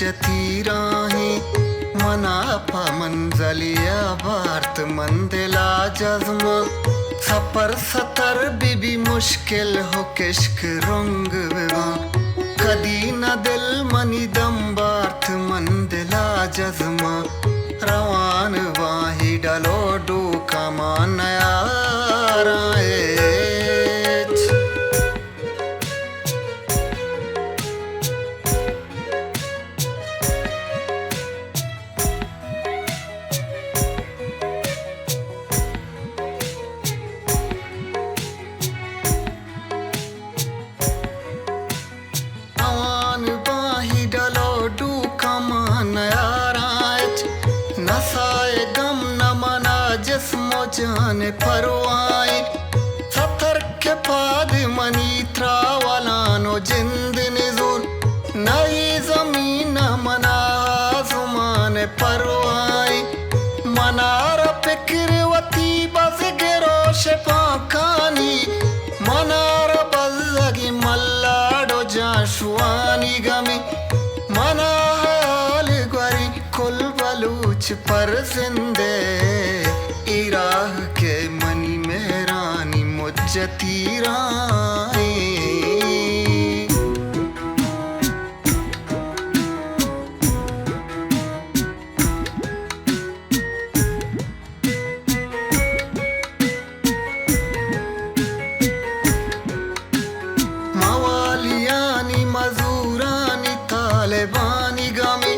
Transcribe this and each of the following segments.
मुज्जती राही मनापा मंजलिया भारत मंदिला जज्म सफर सतर बीबी मुश्किल हो किश्क रंग विवा कदी न दिल मनी दम भारत मंदिला जज्म रवान वाही डलो डू कमा नया नसाए गम न मना जिस्मो जाने परवाए सतर के बाद मनी त्रावलानो जिंद निजूर नई जमीन मना आसमान परवाए मनार फिक्रवती बस गिरोश पाकानी मनार बजगी मल्लाडो जाशुआनी गमी मना हाल ग्वरी कुल बलूच पर जिंदे इराह के मनी मेहरानी मुज्जती राई मवालियानी मजूरानी तालेबानी गामी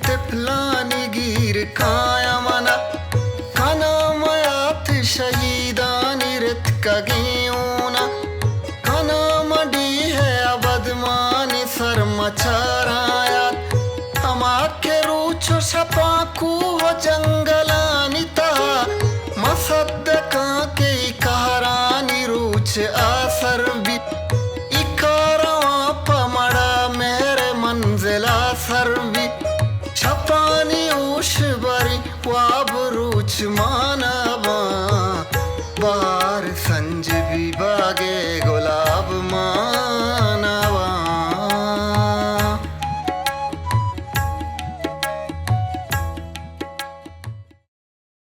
तिपलानी गिर काया मना खाना मयात शहीदानी रित का गेऊना खाना मडी है अबदमानी सर मचाराया तमा के रूचो शपाकू हो जंगलानी ता मसद्दका के कहरानी रूच आसर भी इकारा पमड़ा मेरे मंजिला सर भी छपानी उश बरी वाब रूच मानवा